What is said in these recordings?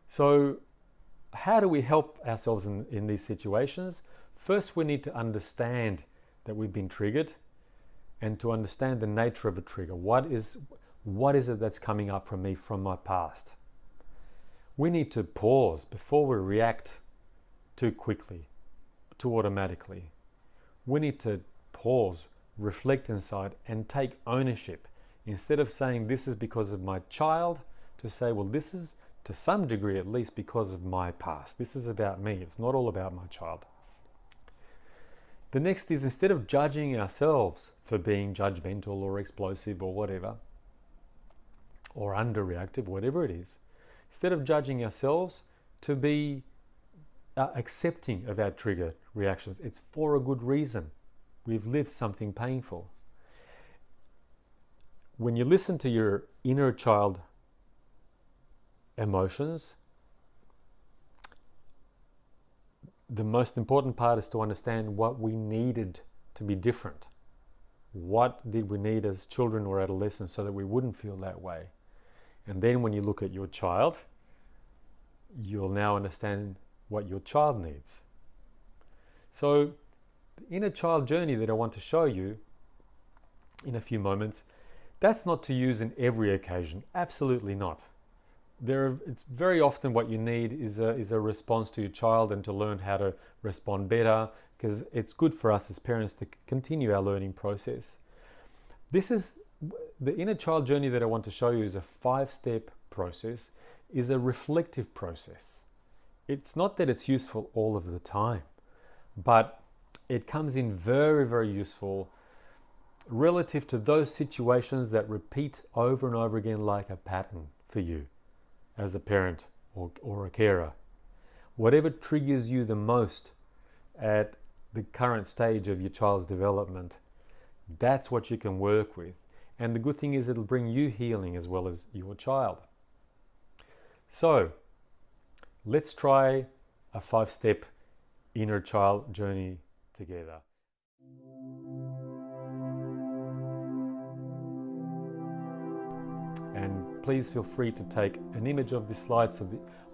So how do we help ourselves in these situations? First, we need to understand that we've been triggered and to understand the nature of a trigger. What is it that's coming up from me from my past? We need to pause before we react too quickly, too automatically. We need to pause, reflect inside, and take ownership. Instead of saying this is because of my child, to say, well, this is to some degree at least because of my past. This is about me. It's not all about my child. The next is, instead of judging ourselves for being judgmental or explosive or whatever, or underreactive, whatever it is, instead of judging ourselves, to be accepting of our trigger reactions. It's for a good reason. We've lived something painful. When you listen to your inner child emotions, the most important part is to understand what we needed to be different. What did we need as children or adolescents so that we wouldn't feel that way? And then when you look at your child, you'll now understand what your child needs. So the inner child journey that I want to show you in a few moments, that's not to use in every occasion. Absolutely not. It's very often what you need is a response to your child and to learn how to respond better, because it's good for us as parents to continue our learning process. This is the inner child journey that I want to show you is a 5-step process, is a reflective process. It's not that it's useful all of the time, but it comes in very, very useful relative to those situations that repeat over and over again like a pattern for you as a parent or a carer. Whatever triggers you the most at the current stage of your child's development, that's what you can work with. And the good thing is it'll bring you healing as well as your child. So let's try a 5-step inner child journey together. And please feel free to take an image of this slide.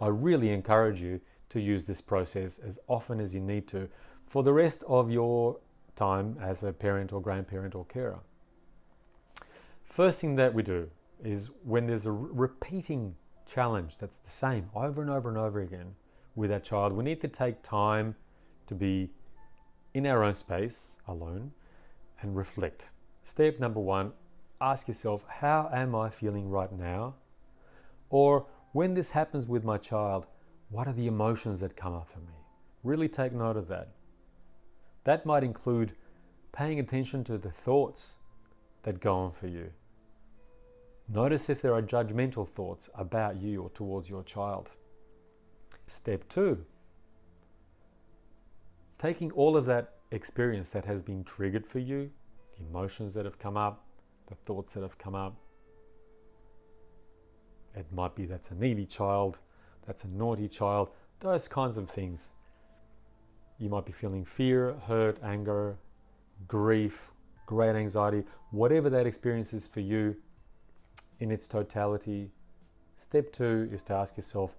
I really encourage you to use this process as often as you need to for the rest of your time as a parent or grandparent or carer. First thing that we do is when there's a repeating challenge that's the same over and over and over again with our child, we need to take time to be in our own space alone and reflect. Step number 1, ask yourself, how am I feeling right now? Or when this happens with my child, what are the emotions that come up for me? Really take note of that. That might include paying attention to the thoughts that go on for you. Notice if there are judgmental thoughts about you or towards your child. Step 2, taking all of that experience that has been triggered for you, the emotions that have come up, the thoughts that have come up. It might be that's a needy child, that's a naughty child, those kinds of things. You might be feeling fear, hurt, anger, grief, great anxiety, whatever that experience is for you in its totality. Step 2 is to ask yourself,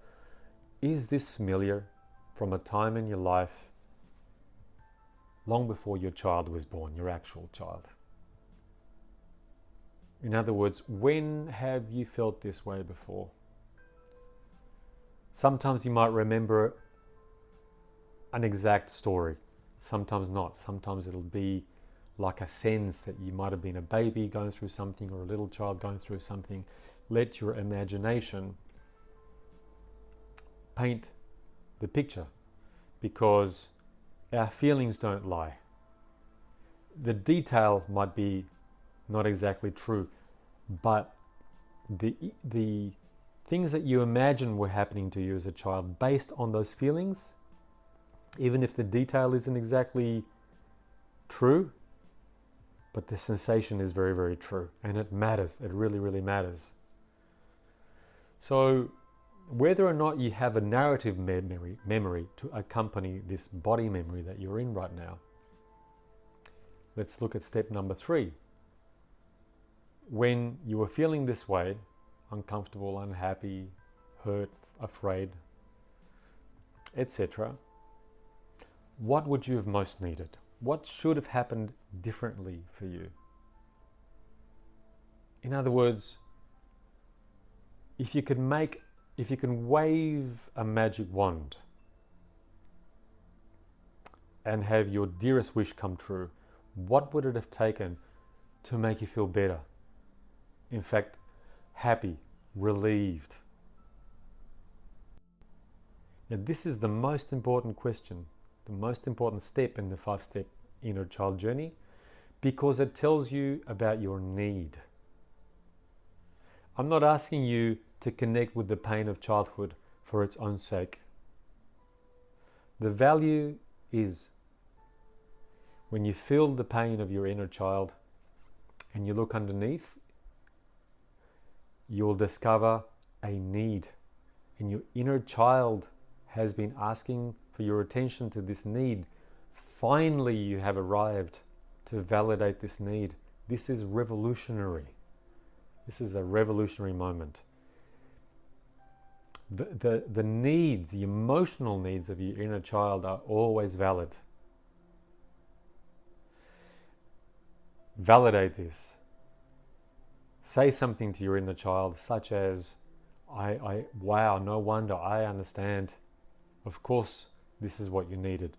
is this familiar from a time in your life long before your child was born, your actual child? In other words, when have you felt this way before? Sometimes you might remember an exact story, sometimes not. Sometimes it'll be like a sense that you might have been a baby going through something or a little child going through something. Let your imagination paint the picture, because our feelings don't lie. The detail might be not exactly true, but the things that you imagine were happening to you as a child based on those feelings, even if the detail isn't exactly true, but the sensation is very, very true, and it matters. It really, really matters. So whether or not you have a narrative memory to accompany this body memory that you're in right now, let's look at step number 3. When you were feeling this way, uncomfortable, unhappy, hurt, afraid, etc., what would you have most needed? What should have happened differently for you? In other words, if you can wave a magic wand and have your dearest wish come true, what would it have taken to make you feel better? In fact, happy, relieved. Now, this is the most important question, the most important step in the 5-step inner child journey, because it tells you about your need. I'm not asking you to connect with the pain of childhood for its own sake. The value is when you feel the pain of your inner child and you look underneath, you'll discover a need. And your inner child has been asking for your attention to this need. Finally, you have arrived to validate this need. This is revolutionary. This is a revolutionary moment. The needs, the emotional needs of your inner child are always valid. Validate this. Say something to your inner child such as, wow, no wonder, I understand. Of course, this is what you needed.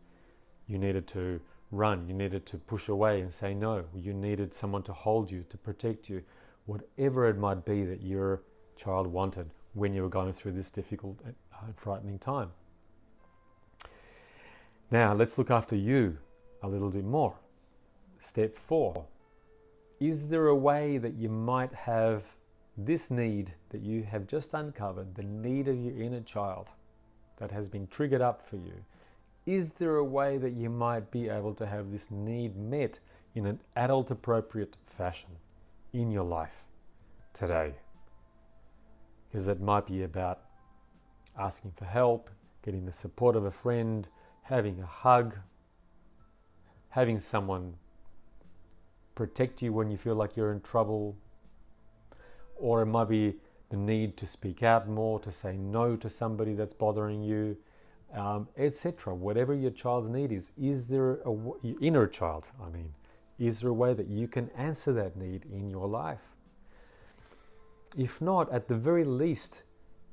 You needed to run, you needed to push away and say no, you needed someone to hold you, to protect you, whatever it might be that your child wanted when you were going through this difficult and frightening time. Now, let's look after you a little bit more. Step 4. Is there a way that you might have this need that you have just uncovered, the need of your inner child that has been triggered up for you? Is there a way that you might be able to have this need met in an adult-appropriate fashion in your life today? Because it might be about asking for help, getting the support of a friend, having a hug, having someone protect you when you feel like you're in trouble, or it might be the need to speak out more, to say no to somebody that's bothering you, etc. Whatever your child's need is there your inner child, is there a way that you can answer that need in your life? If not, at the very least,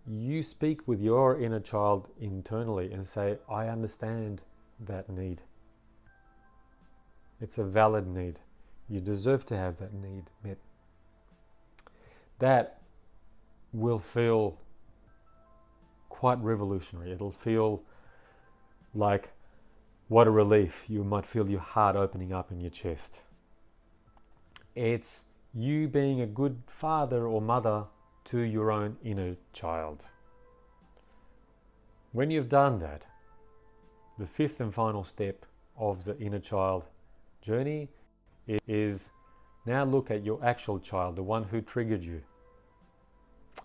you speak with your inner child internally and say, I understand that need. It's a valid need. You deserve to have that need met. That will feel quite revolutionary. It'll feel like, what a relief. You might feel your heart opening up in your chest. It's you being a good father or mother to your own inner child. When you've done that, the 5th and final step of the inner child journey is now look at your actual child, the one who triggered you.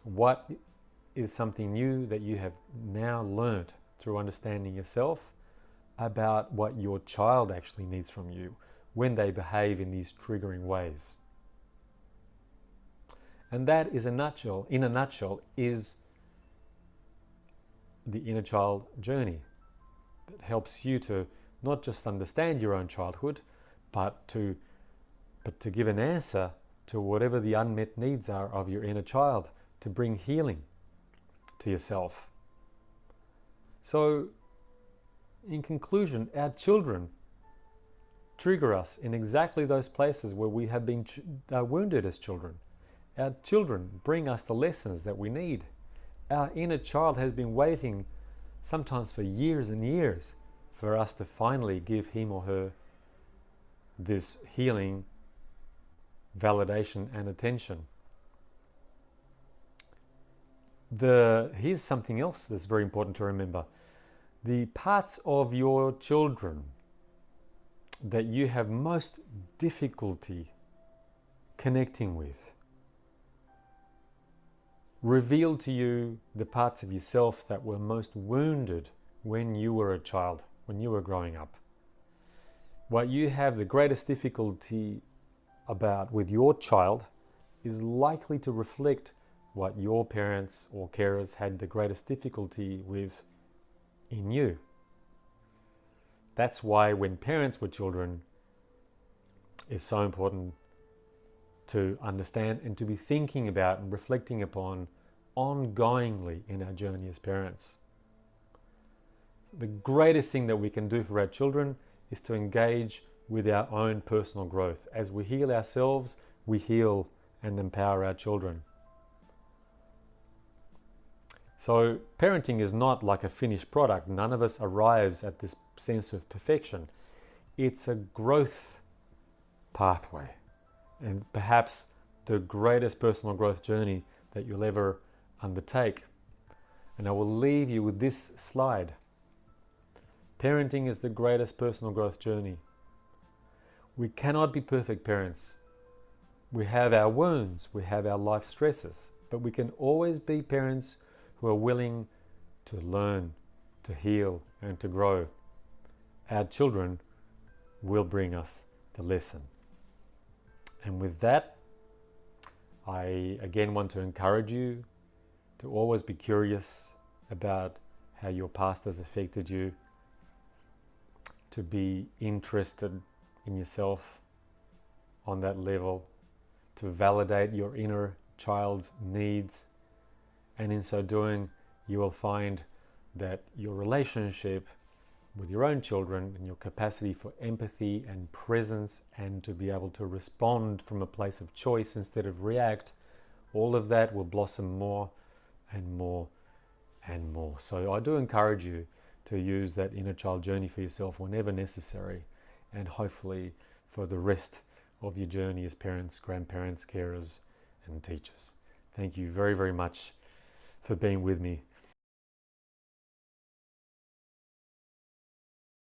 What is something new that you have now learned through understanding yourself about what your child actually needs from you when they behave in these triggering ways? And that is in a nutshell, is the inner child journey that helps you to not just understand your own childhood, but to give an answer to whatever the unmet needs are of your inner child, to bring healing to yourself. So, in conclusion, our children trigger us in exactly those places where we have been wounded as children. Our children bring us the lessons that we need. Our inner child has been waiting, sometimes for years and years, for us to finally give him or her this healing, validation and attention. Here's something else that's very important to remember. The parts of your children that you have most difficulty connecting with reveal to you the parts of yourself that were most wounded when you were a child, when you were growing up. What you have the greatest difficulty about with your child is likely to reflect what your parents or carers had the greatest difficulty with in you. That's why when parents with children, it's so important to understand and to be thinking about and reflecting upon ongoingly in our journey as parents. The greatest thing that we can do for our children is to engage with our own personal growth. As we heal ourselves, we heal and empower our children. So parenting is not like a finished product. None of us arrives at this sense of perfection. It's a growth pathway, and perhaps the greatest personal growth journey that you'll ever undertake. And I will leave you with this slide. Parenting is the greatest personal growth journey. We cannot be perfect parents. We have our wounds, we have our life stresses, but we can always be parents who are willing to learn, to heal, and to grow. Our children will bring us the lesson. And with that, I again want to encourage you to always be curious about how your past has affected you, to be interested in yourself on that level, to validate your inner child's needs, and in so doing, you will find that your relationship with your own children and your capacity for empathy and presence and to be able to respond from a place of choice instead of react, all of that will blossom more and more and more. So I do encourage you to use that inner child journey for yourself whenever necessary, and hopefully for the rest of your journey as parents, grandparents, carers, and teachers. Thank you very, very much for being with me